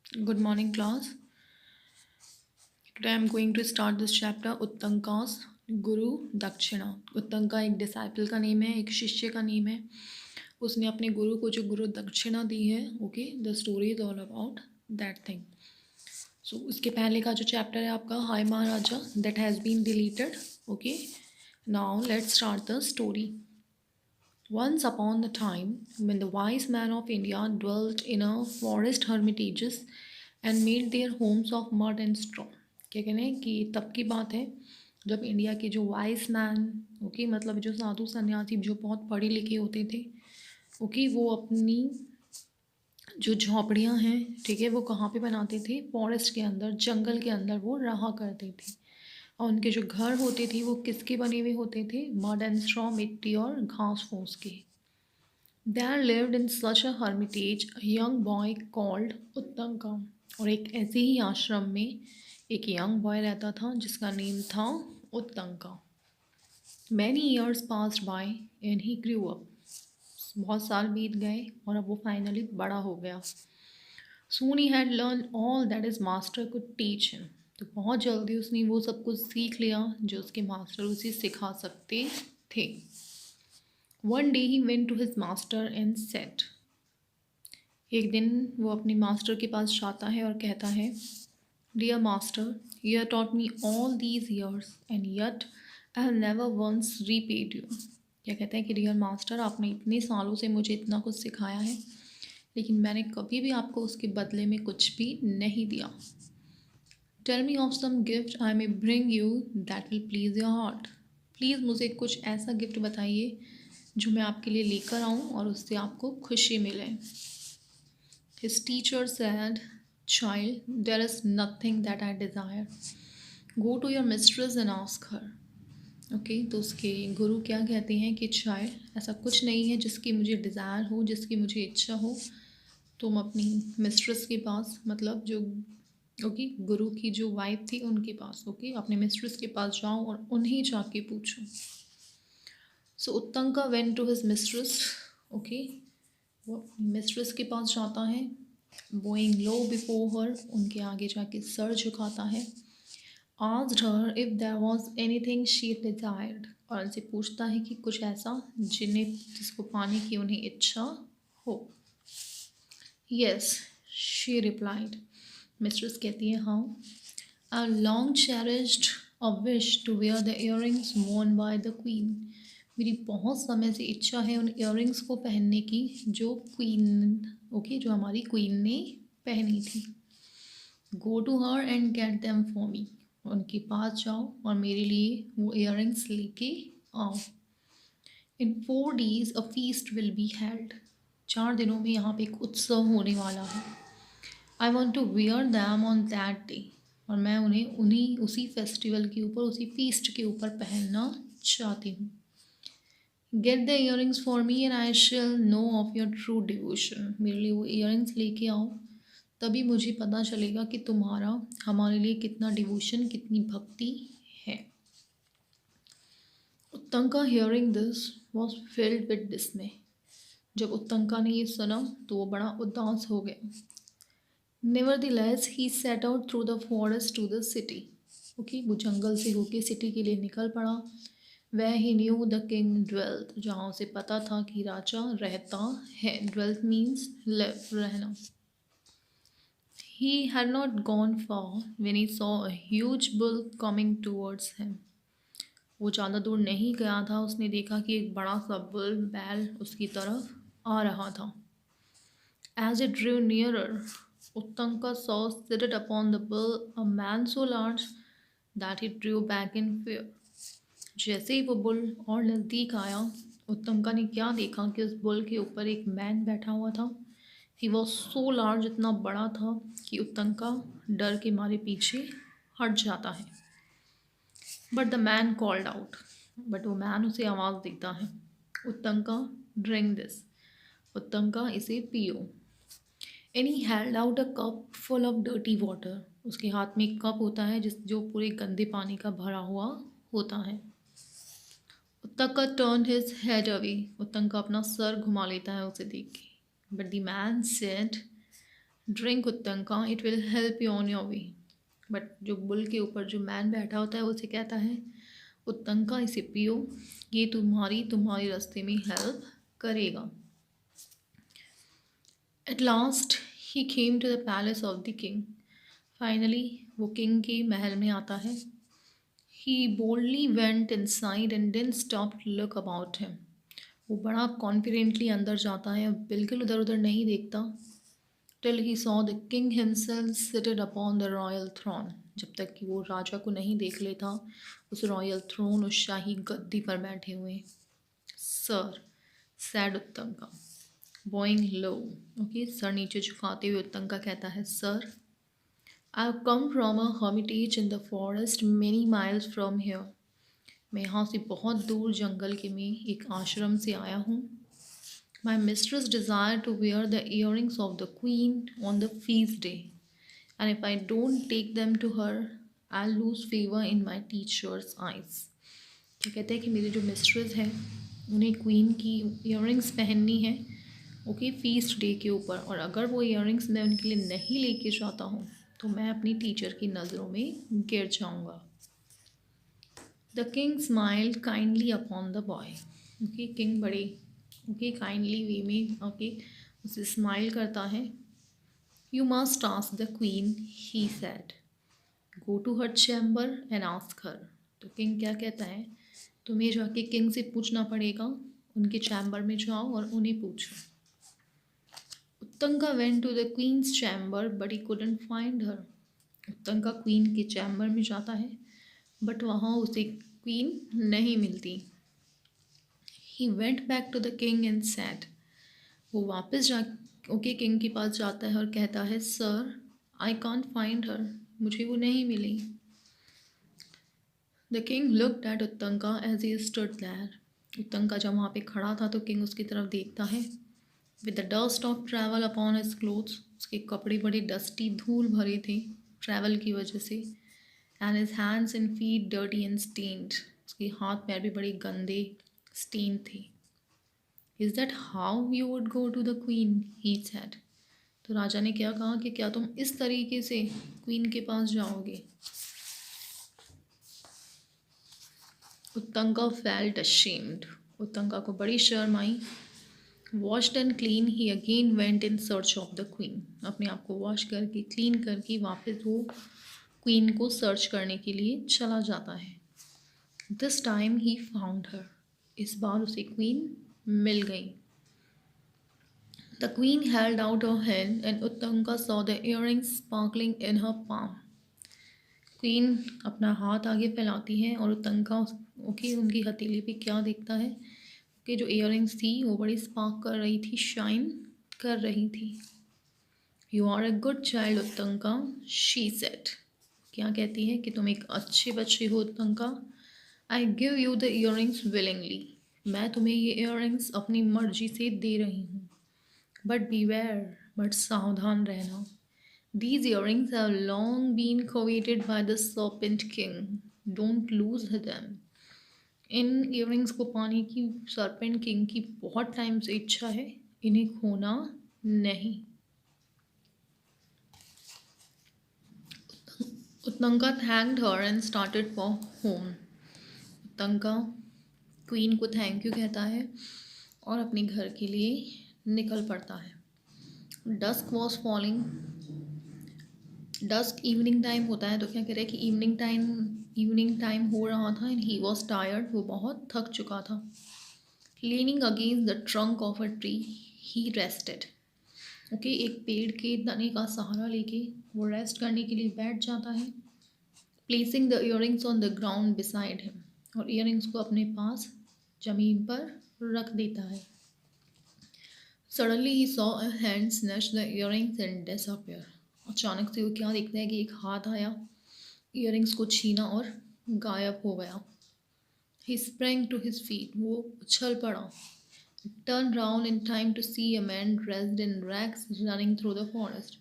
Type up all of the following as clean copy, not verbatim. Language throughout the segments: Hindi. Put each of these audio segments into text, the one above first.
Good morning, class. Today I'm going to start this chapter उत्तंकास guru दक्षिणा. उत्तंका एक डिसाइपल का नेम है, एक शिष्य का नेम है. उसने अपने गुरु को जो गुरु दक्षिणा दी है. Okay, the story is all about that thing. So उसके पहले का जो चैप्टर है आपका हाय महाराजा, that has been deleted. Okay, now let's start the story. Once upon a time, when the wise men of India dwelt in a forest hermitages and made their homes of mud and straw. क्या कहने हैं कि तब की बात है जब इंडिया के जो वाइस मैन, ओके, मतलब जो साधु सन्यासी जो बहुत पढ़े लिखे होते थे, ओके, वो अपनी जो झोपड़ियाँ हैं, ठीक है, वो कहाँ पे बनाते थे? फॉरेस्ट के अंदर, जंगल के अंदर वो रहा करते थे. और उनके जो घर होते थे वो किसके बने हुए होते थे? मड एंड स्ट्रॉ, मिट्टी और घास फूस के. There lived in such a hermitage a young boy called उत्तंका. और एक ऐसे ही आश्रम में एक यंग बॉय रहता था जिसका नेम था उत्तंका. Many years passed by and he grew up. बहुत साल बीत गए और अब वो फाइनली बड़ा हो गया. Soon he had learned all that his master could teach him. तो बहुत जल्दी उसने वो सब कुछ सीख लिया जो उसके मास्टर उसे सिखा सकते थे. One day he went to his master and said, एक दिन वो अपने मास्टर के पास जाता है और कहता है, Dear master, you have taught me all these years and yet I have never once repaid you. क्या कहता है कि डियर मास्टर, आपने इतने सालों से मुझे इतना कुछ सिखाया है लेकिन मैंने कभी भी आपको उसके बदले में कुछ भी नहीं दिया. Tell me of some gift I may bring you that will please your heart. Please मुझे कुछ ऐसा गिफ्ट बताइए जो मैं आपके लिए लेकर आऊँ और उससे आपको खुशी मिले. His teacher said, Child, there is nothing that I desire. Go to your mistress and ask her. Okay, तो उसके गुरु क्या कहते हैं कि चाइल्ड, ऐसा कुछ नहीं है जिसकी मुझे डिज़ायर हो, जिसकी मुझे इच्छा हो. तुम अपनी मिस्ट्रेस के पास, मतलब जो ओके गुरु की जो वाइफ थी उनके पास, ओके, अपने मिस्ट्रेस के पास जाओ और उन्हें जाके पूछो. So Uttanka went to his mistress. Okay, वो अपनी मिस्ट्रेस के पास जाता है. बोइंग लो बिफोर हर, उनके आगे जाके सर झुकाता है. Asked her if there was anything she desired, और उनसे पूछता है कि कुछ ऐसा जिसको पाने की उन्हें इच्छा हो. Yes, she replied. मिस्ट्रेस कहती है हाँ. I long cherished a wish to wear the earrings worn by the queen. मेरी बहुत समय से इच्छा है उन इयररिंग्स को पहनने की जो क्वीन, ओके, जो हमारी क्वीन ने पहनी थी. Go to her and get them for me. उनके पास जाओ और मेरे लिए वो इयररिंग्स लेके आओ. इन 4 days a feast will be held. 4 दिनों में यहाँ पे एक उत्सव होने वाला है. I want to wear them on that day. और मैं उन्हीं उसी फेस्टिवल के ऊपर, उसी फीस्ट के ऊपर पहनना चाहती हूँ. Get the earrings for me and I shall know of your true devotion. मेरे लिए वो इयररिंग्स लेके आओ, तभी मुझे पता चलेगा कि तुम्हारा हमारे लिए कितना डिवोशन, कितनी भक्ति है. Uttanka hearing this was filled with dismay. जब उत्तंका ने ये सुना तो वो बड़ा उदास हो गया. Nevertheless he set out through the forest to the city. Okay, वो जंगल से होके सिटी के लिए निकल पड़ा. वह ही न्यू द किंग ड्वेल्थ, जहाँ उसे पता था कि राजा रहता है. ड्वेल्थ मीन्स लिव, रहना. He had not gone far when he saw a huge bull coming towards him. वो ज़्यादा दूर नहीं गया था, उसने देखा कि एक बड़ा सा बुल, बैल उसकी तरफ आ रहा था. As it drew nearer, Uttanka saw seated upon the bull a man so large that he drew back in fear. जैसे ही वो बुल और नज़दीक आया, उत्तंका ने क्या देखा कि उस बुल के ऊपर एक मैन बैठा हुआ था. ही वॉज सो लार्ज, इतना बड़ा था कि उत्तंका डर के मारे पीछे हट जाता है. But the man called out, but वो मैन उसे आवाज़ देता है, उत्तंका ड्रिंक दिस, उत्तंका इसे पियो. And he held out a cup full of dirty water. उसके हाथ में एक कप होता है जो पूरे गंदे पानी का भरा हुआ होता है. Uttanka turn his head away. Uttanka अपना सर घुमा लेता है उसे देख के. But the man said, drink Uttanka, it will help you on your way. But जो बुल के ऊपर जो मैन बैठा होता है वो उसे कहता है, उत्तंका इसे पियो, ये तुम्हारी रास्ते में हेल्प करेगा। At last he came to the palace of the king. Finally वो किंग के महल में आता है। He boldly went inside and didn't stop to look about him. वो बड़ा कॉन्फिडेंटली अंदर जाता है और बिल्कुल उधर उधर नहीं देखता। Till he saw the king himself seated upon the royal throne, जब तक कि वो राजा को नहीं देख लेता उस रॉयल थ्रोन, उस शाही गद्दी पर बैठे हुए। सर, सैड उत्तंका, बोइंग लो, ओके, सर नीचे झुकाते हुए उत्तंका कहता है, sir, I have come from a hermitage in the forest many miles from here। मैं यहाँ से बहुत दूर जंगल के में एक आश्रम से आया हूँ। My mistress desire to wear the earrings of the queen on the feast day, and if I don't take them to her I lose favour in my teacher's eyes. क्या कहते हैं कि मेरी जो मिस्ट्रेस है उन्हें क्वीन की ईयरिंग्स पहननी है, ओके, फीस्ट डे के ऊपर, और अगर वो ईयरिंग्स मैं उनके लिए नहीं लेके जाता हूँ तो मैं अपनी टीचर की नज़रों में गिर जाऊँगा। The king smiled kindly upon the boy, okay, king बड़े ओके काइंडली वे में ओके उसे स्माइल करता है। You must ask the queen, he said, go to her chamber and ask her. तो किंग क्या कहता है, तुम्हें जाके किंग से पूछना पड़ेगा, उनके चैम्बर में जाओ और उन्हें पूछो। Uttanka went to the queen's chamber but he couldn't find her. Uttanka queen के चैम्बर में जाता है बट वहाँ उसे क्वीन नहीं मिलती। He went back to the king and said, वो वापस जा ओके किंग के पास जाता है और कहता है, sir, I can't find her, मुझे वो नहीं मिली। The king looked at Uttanka as he stood there. Uttanka जब वहाँ पे खड़ा था तो किंग उसकी तरफ देखता है। With the dust of travel upon his clothes, उसके कपड़े बड़े डस्टी धूल भरे थे ट्रैवल की वजह से। And his hands and feet dirty and stained, उसके हाथ पैर भी बड़े गंदे स्टेन थे। Is that how you would go to the queen, he said. तो राजा ने क्या कहा कि क्या तुम इस तरीके से क्वीन के पास जाओगे। उत्तंका फेल्ट अशेम्ड, उत्तंका को बड़ी शर्म आई। Washed and clean he again went in search of the queen, अपने आप को वॉश करके क्लीन करके वापस वो क्वीन को सर्च करने के लिए चला जाता है। This time he found her, इस बार उसे क्वीन मिल गई। The queen held out her hand and Uttanka saw the earrings sparkling in her palm. Queen अपना हाथ आगे फैलाती है और उत्तंका ओके उनकी हथेली पे क्या देखता है कि जो इयररिंग्स थी वो बड़ी स्पार्क कर रही थी, शाइन कर रही थी। You are a good child Uttanka, she said. क्या कहती है कि तुम एक अच्छे बच्चे हो Uttanka. I give you the earrings willingly, मैं तुम्हें ये इयररिंग्स अपनी मर्जी से दे रही हूँ। बट बीवेयर, बट सावधान रहना। These earrings have long been coveted by the serpent king. Don't lose them. In earrings को पाने की सरपेंट किंग की बहुत टाइम से इच्छा है, इन्हें खोना नहीं। Uttanka thanked her and started for home. Uttanka queen को थैंक यू कहता है और अपने घर के लिए निकल पड़ता है। Dusk was falling, dusk evening time होता है तो क्या कह रहे हैं कि इवनिंग टाइम हो रहा था एंड ही वॉज टायर्ड, वो बहुत थक चुका था। Leaning against the trunk of a tree he rested, okay, एक पेड़ के तने का सहारा लेके वो रेस्ट करने के लिए बैठ जाता है। Placing the earrings on the ground beside him, और इयररिंग्स को अपने पास ज़मीन पर रख देता है। Suddenly he saw a hand snatch the earrings and disappear, अचानक से वो क्या देखता है कि एक हाथ आया, इयररिंग्स को छीना और गायब हो गया। He sprang to his feet, वो उछल पड़ा। Turn round in time to see a man dressed in rags running through the forest,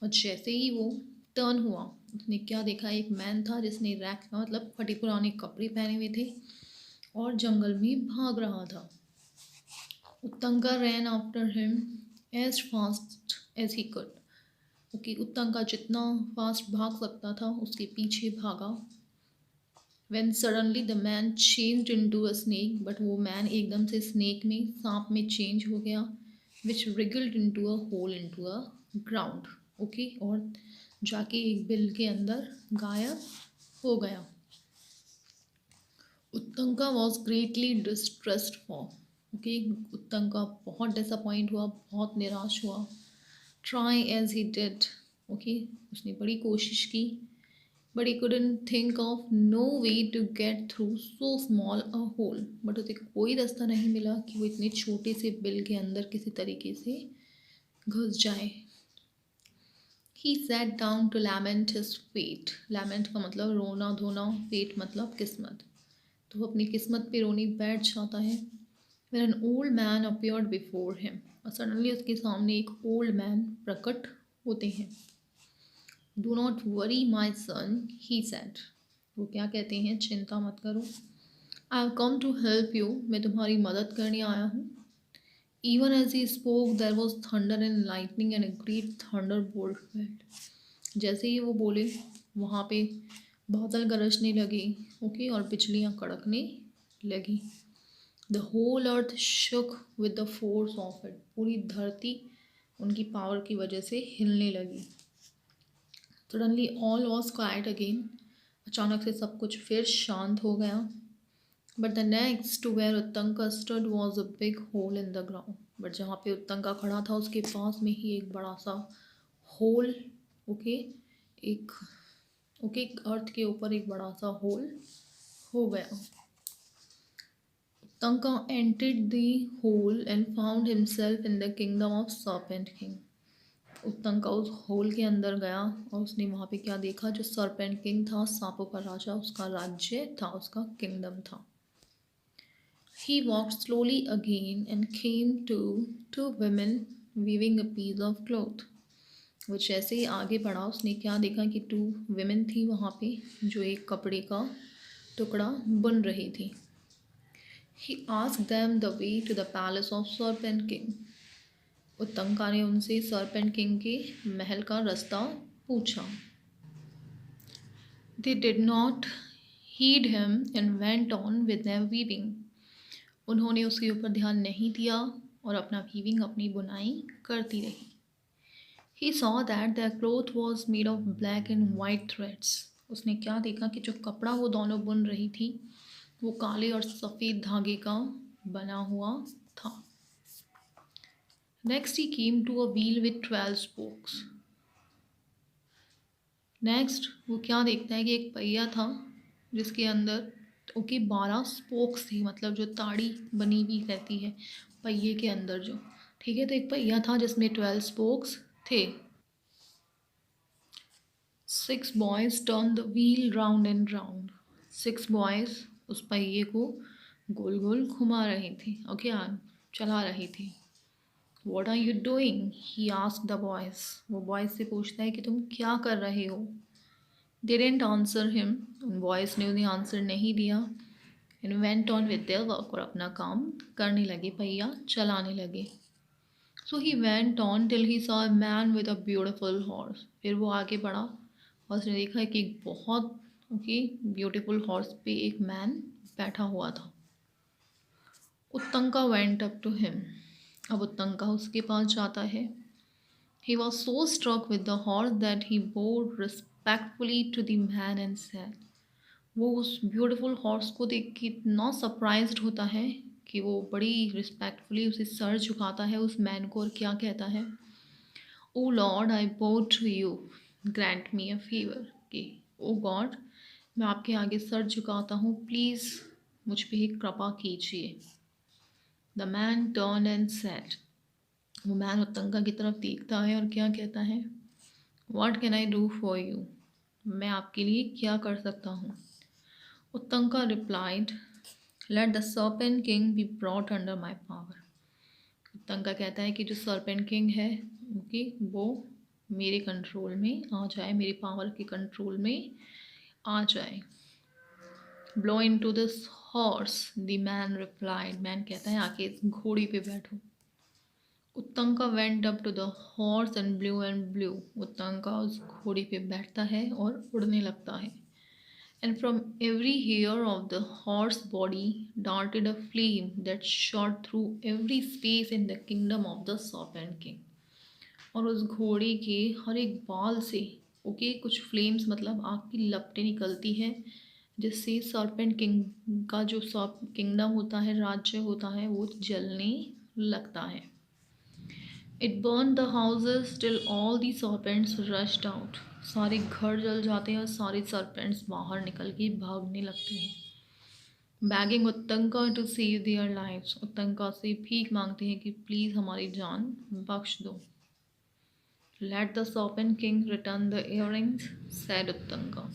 और जैसे ही वो टर्न हुआ उसने क्या देखा, एक मैन था जिसने रैग मतलब फटे पुराने कपड़े पहने हुए थे और जंगल में भाग रहा था। Uttanka ran after him as fast as he could, okay, Uttanka जितना फास्ट भाग सकता था उसके पीछे भागा। When suddenly the man changed into a snake, but वो मैन एकदम से स्नेक में, सांप में चेंज हो गया, which wriggled into a hole into a ground. Okay, और जाके एक बिल के अंदर गायब हो गया। Uttanka was greatly distressed for, okay, Uttanka बहुत डिसअपॉइंट हुआ, बहुत निराश हुआ। Try as he did, okay, उसने बड़ी कोशिश की, but he couldn't think of no way to get through so small a hole, but उसे कोई रास्ता नहीं मिला कि वो इतने छोटे से बिल के अंदर किसी तरीके से घुस जाए। He sat down to lament his fate. lament का मतलब रोना धोना, fate मतलब किस्मत, तो वो अपनी किस्मत पे रोने बैठ जाता है। When an old man appeared before him, और सडनली उसके सामने एक ओल्ड मैन प्रकट होते हैं। Do not worry my son, he said. वो क्या कहते हैं, चिंता मत करो, I have come to help you, मैं तुम्हारी मदद करने आया हूँ। Even as he spoke there was thunder and lightning and a great thunderbolt fell. जैसे ही वो बोले वहाँ पे बादल गरजने लगे, ओके, और बिजलियाँ कड़कने लगी। The whole earth shook with the force of it. पूरी धरती उनकी पावर की वजह से हिलने लगी। Suddenly all was quiet again. अचानक से सब कुछ फिर शांत हो गया। But the next to where उत्तंका stood was a big hole in the ground. But जहाँ पे उत्तंका खड़ा था उसके पास में ही एक बड़ा सा होल, ओके, एक ओके, अर्थ के ऊपर एक बड़ा सा होल हो गया। उत्तंका entered the hole and found himself in the kingdom of Serpent King. उत्तंका उस होल के अंदर गया और उसने वहाँ पे क्या देखा, जो सर्पेंट किंग था, सांपों का राजा, उसका राज्य था, उसका किंगडम था। He walked slowly again and came to two women weaving a piece of cloth. वो जैसे ही आगे बढ़ा उसने क्या देखा कि 2 women थी वहाँ पे जो एक कपड़े का टुकड़ा बुन रही थी। He asked them the way to the palace of Serpent King. उत्तंका ने उनसे सर्पेंट किंग के महल का रास्ता पूछा। They did not heed him and went on with their weaving. उन्होंने उसके ऊपर ध्यान नहीं दिया और अपना वीविंग, अपनी बुनाई करती रही। He saw that their cloth was made of black and white threads. उसने क्या देखा कि जो कपड़ा वो दोनों बुन रही थी वो काले और सफ़ेद धागे का बना हुआ था। Next he came to a wheel with 12 spokes. Next वो क्या देखता है कि एक पहिया था जिसके अंदर, ओके, 12 स्पोक्स थी, मतलब जो ताड़ी बनी हुई रहती है पहिए के अंदर जो, ठीक है, तो एक पहिया था जिसमें 12 स्पोक्स थे। 6 boys turned the wheel round and round. 6 boys उस पहिए को गोल गोल घुमा रहे थे, ओके, चला रही थी। What are you doing? He asked the boys. वो बॉयज से पूछता है कि तुम क्या कर रहे हो। They didn't answer him. उन बॉयज़ ने उन्हें आंसर नहीं दिया। And went on with their work, और अपना काम करने लगे, पहिया चलाने लगे। So he went on till he saw a man with a beautiful horse. फिर वो आगे बढ़ा और उसने देखा कि एक बहुत, ओके, ब्यूटीफुल हॉर्स पे एक मैन बैठा हुआ था। उत्तंका went up to him. अब उत्तंका उसके पास जाता है। He was so struck with the horse that he bowed respectfully to the man and said, वो उस ब्यूटीफुल हॉर्स को देख के इतना सरप्राइज्ड होता है कि वो बड़ी रिस्पेक्टफुली उसे सर झुकाता है उस मैन को, और क्या कहता है, oh lord I bow to you, grant me a favor, कि ओ गॉड मैं आपके आगे सर झुकाता हूँ, प्लीज़ मुझ पे एक कृपा कीजिए। The man turn and said, वो मैन उत्तंका की तरफ देखता है और क्या कहता है, what can I do for you, मैं आपके लिए क्या कर सकता हूँ। Uttanka replied, let the serpent king be brought under my power. Uttanka कहता है कि जो सर्पेंट किंग है, ओके, वो मेरे कंट्रोल में आ जाए, मेरी पावर के कंट्रोल में आ जाए। Blow into this horse, the man replied, man कहता है आके इस घोड़ी पे बैठो। Uttanka went up to the horse and blew. Uttanka उस घोड़ी पे बैठता है और उड़ने लगता है। And from every hair of the horse body darted a flame that shot through every space in the kingdom of the Serpent King। और उस घोड़े के हर एक बाल से ओके कुछ फ्लेम्स मतलब आग की लपटें निकलती है, जिससे सर्पेंट किंग का जो सर्प किंगडम होता है, राज्य होता है, वो जलने लगता है। It burn the houses till all the serpents rushed out. सारे घर जल जाते हैं और सारे सर्पेंट्स बाहर निकल के भागने लगते हैं। Begging Uttanka to save their lives. Uttanka से भीख मांगते हैं कि प्लीज़ हमारी जान बख्श दो। Let the serpent king return the earrings said Uttanka.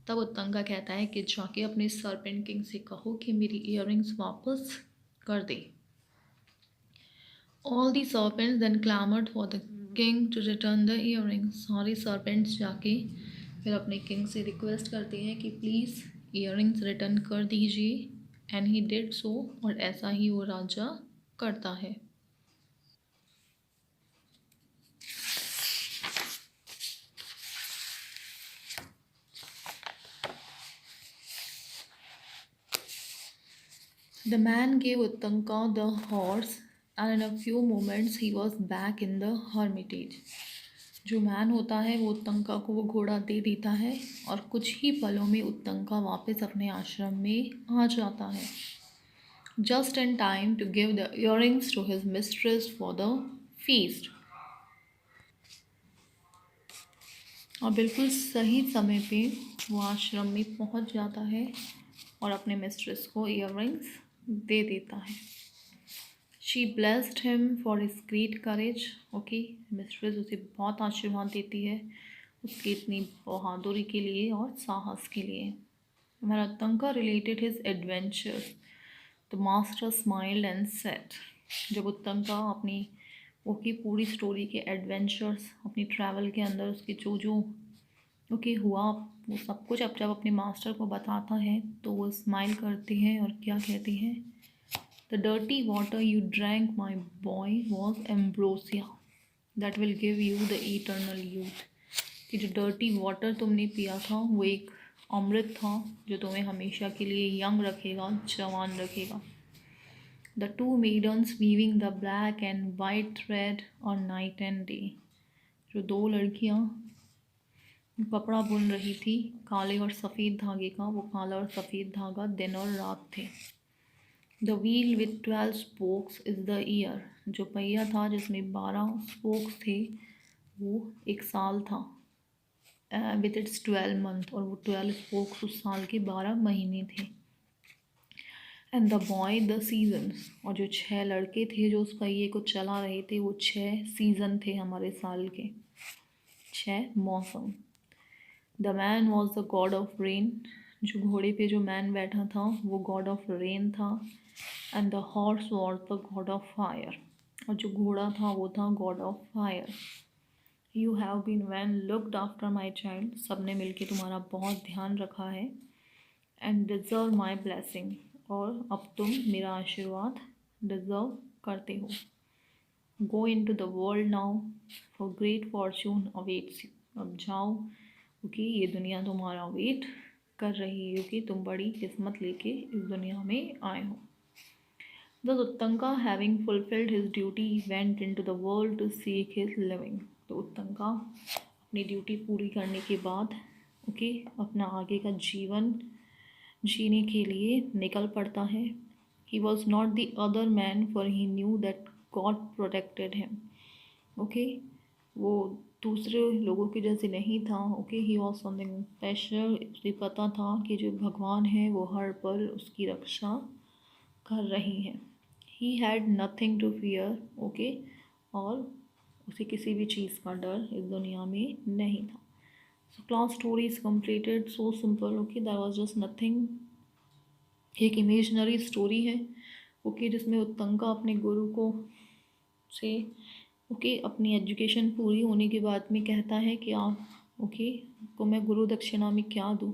तब उत्तंका कहता है कि जाके अपने सर्पेंट किंग से कहो कि मेरी इयररिंग्स वापस कर दे। All the serpents then clamored for the king to return the earrings। सारे serpents जाके फिर अपने king से रिक्वेस्ट करते हैं कि प्लीज़ earrings रिटर्न कर दीजिए। एंड ही डिड सो, और ऐसा ही वो राजा करता है। The man gave Uttanka the horse and in a few moments he was back in the hermitage। जो मैन होता है वो उत्तंका को वो घोड़ा दे देता है और कुछ ही पलों में उत्तंका वापस अपने आश्रम में आ जाता है। Just in time to give the earrings to his mistress for the feast. और बिल्कुल सही समय पे वो आश्रम में पहुंच जाता है और अपने मिस्ट्रेस को इयररिंग्स दे देता है। She blessed him for his great courage. Okay, mistress उसे बहुत आशीर्वाद देती है उसकी इतनी बहादुरी के लिए और साहस के लिए। When Uttanka related his adventures, the master smiled and said। जब उत्तंका अपनी ओके पूरी स्टोरी के एडवेंचर्स अपनी ट्रैवल के अंदर उसके जो जो ओके हुआ वो सब कुछ अब जब अपने मास्टर को बताता है तो वो स्माइल करते हैं और क्या कहते हैं, the dirty water you drank my boy was ambrosia that will give you the eternal youth. कि जो डर्टी वाटर तुमने पिया था वो एक अमृत था जो तुम्हें हमेशा के लिए यंग रखेगा, जवान रखेगा। The two maidens weaving the black and white thread और नाइट एंड डे। जो दो लड़कियाँ कपड़ा बुन रही थी काले और सफ़ेद धागे का, वो काला और सफ़ेद धागा दिन और रात थे। The wheel with 12 spokes is the year. जो पहिया था जिसमें 12 स्पोक्स थे वो एक साल था। विथ इट्स 12 मंथ, और वो 12 स्पोक्स उस साल के 12 महीने थे। And the boy the seasons. और जो 6 लड़के थे जो उस पहिए को चला रहे थे वो 6 सीज़न थे हमारे साल के, 6 मौसम। The man was the god of rain. जो घोड़े पे जो मैन बैठा था वो गॉड ऑफ रेन था। And the horse was the god of fire. और जो घोड़ा था वो था god of fire. You have been well looked after my child. सब ने मिल के तुम्हारा बहुत ध्यान रखा है। And deserve my blessing. और अब तुम मेरा आशीर्वाद डिज़र्व करते हो। गो इन to the world now for great fortune awaits you. अब जाओ क्योंकि ये दुनिया तुम्हारा वेट कर रही है, क्योंकि तुम बड़ी किस्मत लेके इस दुनिया में आए हो। Thus Uttanka, having fulfilled his duty, went into the world to seek his living। तो उत्तंका अपनी ड्यूटी पूरी करने के बाद अपना आगे का जीवन जीने के लिए निकल पड़ता है। He was not the other man for he knew that God protected him। वो दूसरे लोगों के जैसे नहीं था। He was something special. उसे पता था कि जो भगवान है वो हर पल उसकी रक्षा कर रही हैं। He had nothing to fear. और उसे किसी भी चीज़ का डर इस दुनिया में नहीं था। So class story is completed, so simple. That was just nothing. एक इमेजनरी स्टोरी है जिसमें उत्तंका अपने गुरु को से अपनी एजुकेशन पूरी होने के बाद में कहता है कि आप को मैं गुरु दक्षिणा में क्या दूँ।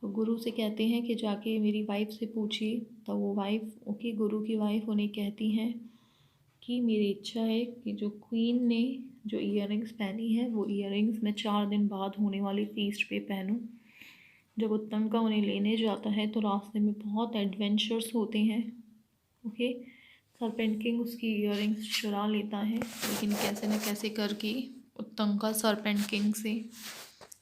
तो गुरु से कहते हैं कि जाके मेरी वाइफ से पूछिए। तो वो वाइफ गुरु की वाइफ उन्हें कहती हैं कि मेरी इच्छा है कि जो क्वीन ने जो ईयरिंग्स पहनी है वो ईयरिंग्स मैं 4 दिन बाद होने वाली फीस्ट पे पहनूं। जब उत्तंका उन्हें लेने जाता है तो रास्ते में बहुत एडवेंचर्स होते हैं। ओके, सरपेंट किंग उसकी ईयरिंग्स चुरा लेता है, लेकिन कैसे न कैसे करके उत्तंका सरपेंट किंग से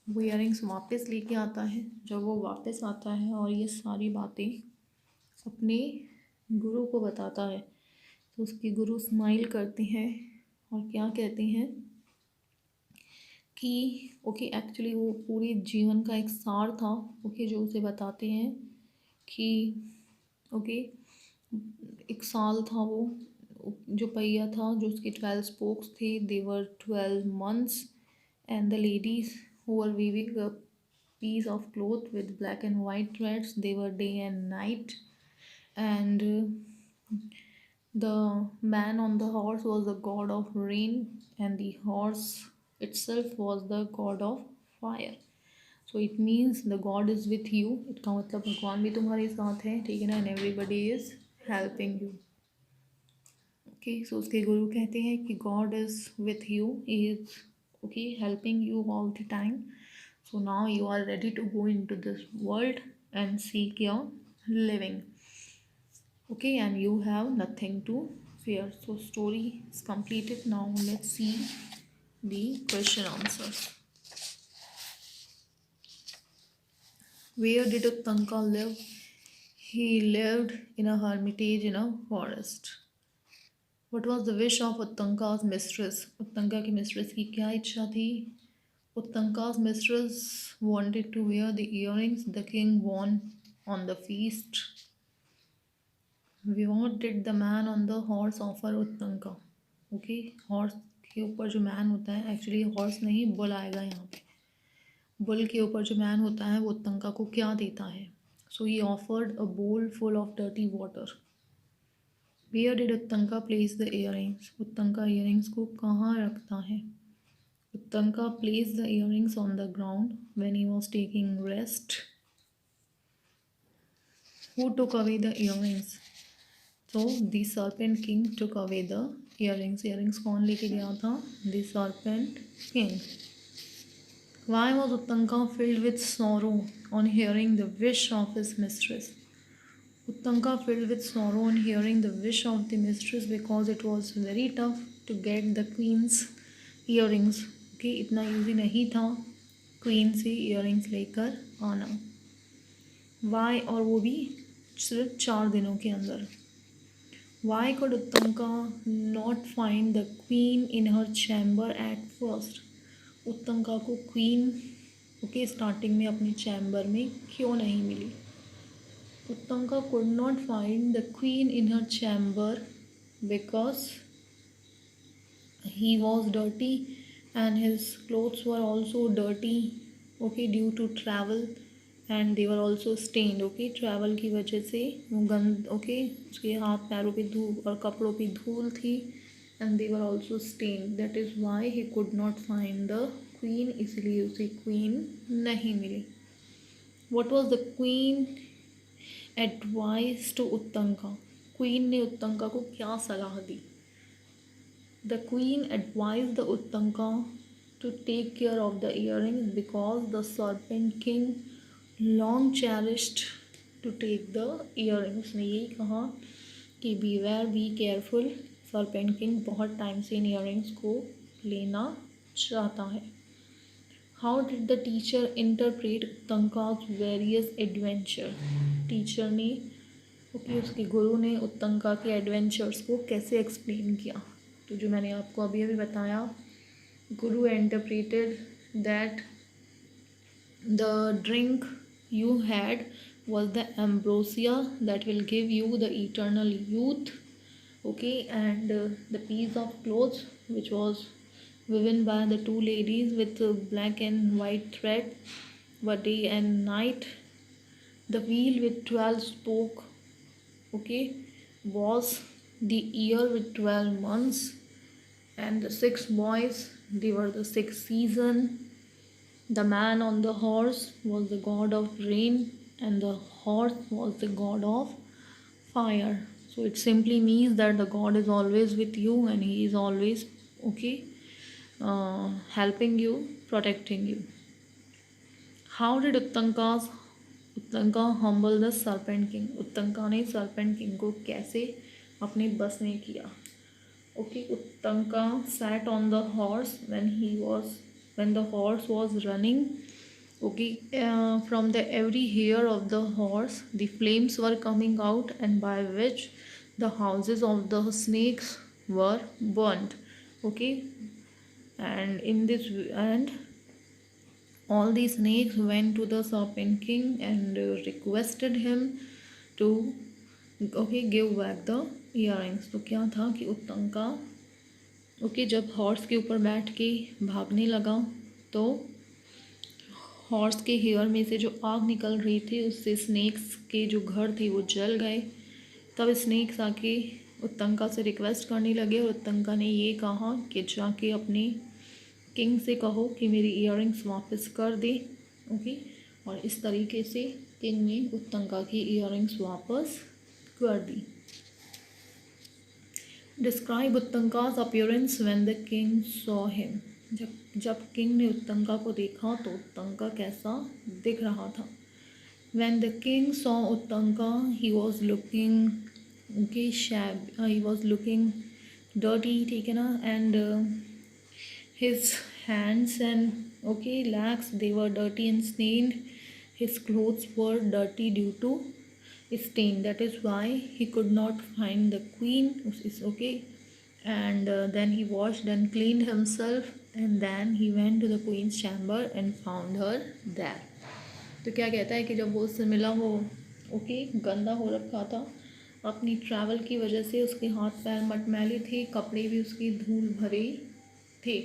वो ईयरिंग्स वापस लेके आता है। जब वो वापस आता है और ये सारी बातें अपने गुरु को बताता है तो उसके गुरु स्माइल करते हैं और क्या कहते हैं कि ओके, एक्चुअली वो पूरे जीवन का एक सार था। ओके, जो उसे बताते हैं कि ओके, एक साल था वो, जो पहिया था, जो उसके 12 स्पोक्स थे, देवर 12 months, and the ladies who were weaving a piece of cloth with black and white threads, they were day and night, and the man on the horse was the god of rain, and the horse itself was the god of fire. So it means the God is with you. इसका मतलब भगवान भी तुम्हारे साथ है, ठीक है ना, and everybody is helping you. Okay, so उसके गुरु कहते हैं कि God is with you, he is okay helping you all the time. So now you are ready to go into this world and seek your living. Okay, and you have nothing to fear. So story is completed. Now let's see the question answers. Where did Uttanka live? He lived in a hermitage in a forest. What was the wish of Uttanka's mistress? उत्तंका की मिस्ट्रेस की क्या इच्छा थी? Uttanka's mistress wanted to wear the earrings the king won on the feast. What did the man on the horse offer Uttanka? Okay, horse के ऊपर जो मैन होता है, एक्चुअली हॉर्स नहीं, बुल आएगा यहाँ पे। बुल के ऊपर जो मैन होता है वो उत्तंका को क्या देता है? सो ही offered a bowl full of dirty water. Where did Uttanka place the earrings? Uttanka earrings को कहाँ रखता है? Uttanka place the earrings on the ground when he was taking rest. Who took away the earrings? तो the serpent king took away the earrings. Earrings कौन लेके गया था? The serpent king. Why was Uttanka filled with sorrow on hearing the wish of his mistress? Uttanka filled with sorrow on hearing the wish of the mistress because it was very tough to get the queen's earrings. Okay, इतना easy नहीं था queen से earrings लेकर आना. Why? और वो भी सिर्फ 4 दिनों के अंदर. Why could Uttanka not find the queen in her chamber at first? उत्तंका को क्वीन ओके स्टार्टिंग में अपने चैम्बर में क्यों नहीं मिली? Uttanka could not find the queen in her chamber because he was dirty and his clothes were also dirty. Okay, due to travel, and they were also stained. Okay, travel की वजह से वो गंद, ओके, उसके हाथ पैरों पे धूल और कपड़ों पे धूल थी, and they were also stained. That is why he could not find the queen. इसलिए उसे queen नहीं मिली. What was the queen advice to उत्तंका? queen ने उत्तंका को क्या सलाह दी? The queen advised the उत्तंका to take care of the earrings because the serpent king long cherished to take the earrings. उसने यही कहा कि beware, be careful. Serpent king बहुत टाइम से इन इयरिंग्स को लेना चाहता है. How did the teacher interpret Uttanka's various adventure? Teacher ने ओके उसके गुरु ने उत्तंका के एडवेंचर्स को कैसे एक्सप्लेन किया? तो जो मैंने आपको अभी अभी बताया, गुरु interpreted that the drink you had was the ambrosia that will give you the eternal youth. Okay, and the piece of clothes which was woven by the two ladies with black and white thread were day and night. The wheel with 12 spoke, okay, was the year with 12 months, and the 6 boys, they were the 6 season. The man on the horse was the god of rain, and the horse was the god of fire. So it simply means that the God is always with you and he is always okay, helping you, protecting you. How did उत्तंका humble the serpent king? उत्तंका ने serpent king को कैसे अपने बस में किया? Okay, Uttanka sat on the horse when the horse was running. Okay, from the every hair of the horse, the flames were coming out, and by which the houses of the snakes were burnt. Okay, and in this and all the snakes went to the serpent king and requested him to give back the earrings. तो क्या था कि उत्तंका जब हॉर्स के ऊपर बैठ के भागने लगा तो हॉर्स के हेयर में से जो आग निकल रही थी उससे स्नेक्स के जो घर थे वो जल गए। तब स्नेक्स आके उत्तंका से रिक्वेस्ट करने लगे और उत्तंका ने ये कहा कि जाके अपने किंग से कहो कि मेरी इयररिंग्स वापस कर दे। ओके, और इस तरीके से किंग ने उत्तंका की इयररिंग्स वापस कर दी। Describe Uttanka's appearance when the king saw him. जब किंग ने उत्तंका को देखा तो उत्तंका कैसा दिख रहा था। When the king saw Uttanka he was looking he was looking dirty, ठीक है ना, and his hands and legs, they were dirty and stained. His clothes were dirty due to stain. That is why he could not find the queen. And then he washed and cleaned himself, and then he went to the queen's chamber and found her there. तो क्या कहता है कि जब वो उससे मिला वो गंदा हो रखा था, अपनी ट्रैवल की वजह से उसके हाथ पैर मटमैले थे, कपड़े भी उसकी धूल भरे थे,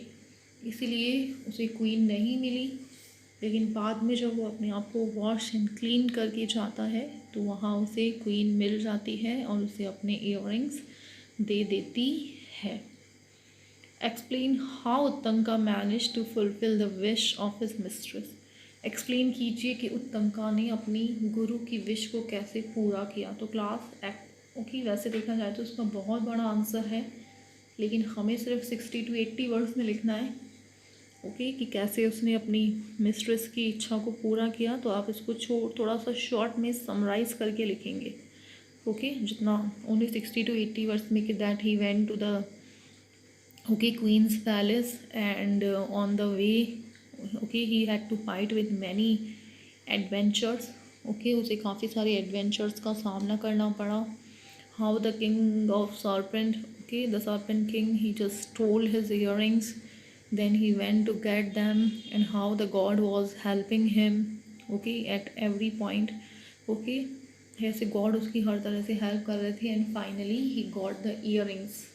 इसीलिए उसे क्वीन नहीं मिली। लेकिन बाद में जब वो अपने आप को वॉश एंड क्लीन करके जाता है तो वहाँ उसे क्वीन मिल जाती है और उसे अपने इयररिंग्स दे देती है। Explain how Uttanka manage to fulfil the wish of his mistress. Explain कीजिए कि उत्तंका ने अपनी गुरु की विश को कैसे पूरा किया। तो क्लास वैसे देखा जाए तो उसका बहुत बड़ा आंसर है, लेकिन हमें सिर्फ 60 to 80 वर्ड्स में लिखना है। कि कैसे उसने अपनी मिस्ट्रेस की इच्छा को पूरा किया। तो आप इसको थोड़ा सा शॉर्ट में समराइज़ करके लिखेंगे। जितना ओनली 60 to 80 वर्ड्स में कि that he went to the queen's palace and on the way he had to fight with many adventures. उसे काफ़ी सारे एडवेंचर्स का सामना करना पड़ा। How the king of serpent the serpent king, he just stole his earrings, then he went to get them, and how the god was helping him at every point। ऐसे गॉड उसकी हर तरह से हेल्प कर रहे थे, and finally he got the earrings.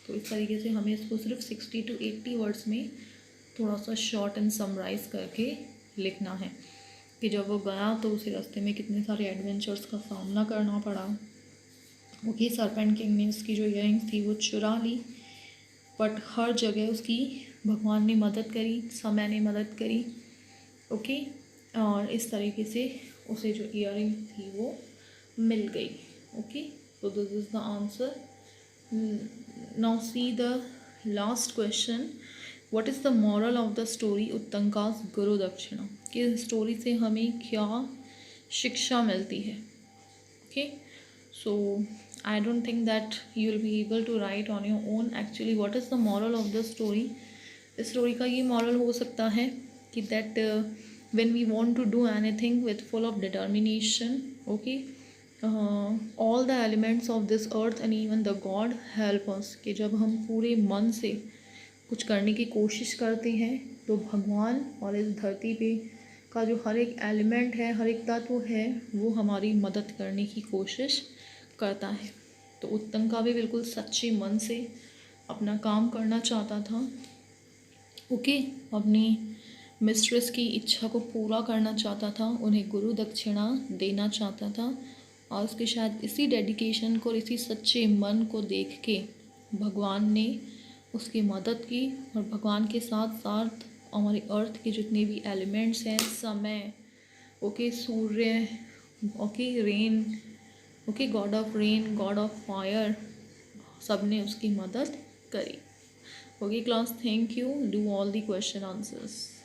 तो इस तरीके से हमें इसको सिर्फ 60 to 80 वर्ड्स में थोड़ा सा शॉर्ट एंड समराइज करके लिखना है कि जब वो गया तो उसे रास्ते में कितने सारे एडवेंचर्स का सामना करना पड़ा। सरपेंट किंग ने उसकी जो इयररिंग्स थी वो चुरा ली, बट हर जगह उसकी भगवान ने मदद करी, समय ने मदद करी। और इस तरीके से उसे जो इयररिंग थी वो मिल गई। तो this is the answer. Now see the last question, what is the moral of the story Uttanka's guru dakshina. कि स्टोरी से हमें क्या शिक्षा मिलती है। So I don't think that you will be able to write on your own actually what is the moral of the story। इस स्टोरी का ये मॉरल हो सकता है कि that when we want to do anything with full of determination, all the elements of this earth and even the God help us। कि जब हम पूरे मन से कुछ करने की कोशिश करते हैं तो भगवान और इस धरती पे का जो हर एक एलिमेंट है, हर एक तत्व है, वो हमारी मदद करने की कोशिश करता है। तो उत्तंका भी बिल्कुल सच्चे मन से अपना काम करना चाहता था। अपनी मिस्ट्रेस की इच्छा को पूरा करना चाहता था, उन्हें गुरु दक्षिणा देना चाहता था, और उसके शायद इसी डेडिकेशन को, इसी सच्चे मन को देख के भगवान ने उसकी मदद की। और भगवान के साथ साथ हमारी अर्थ के जितने भी एलिमेंट्स हैं, समय, सूर्य, rain, okay, god of rain, god of fire, सब ने उसकी मदद करी। Okay class, thank you, do all the question answers.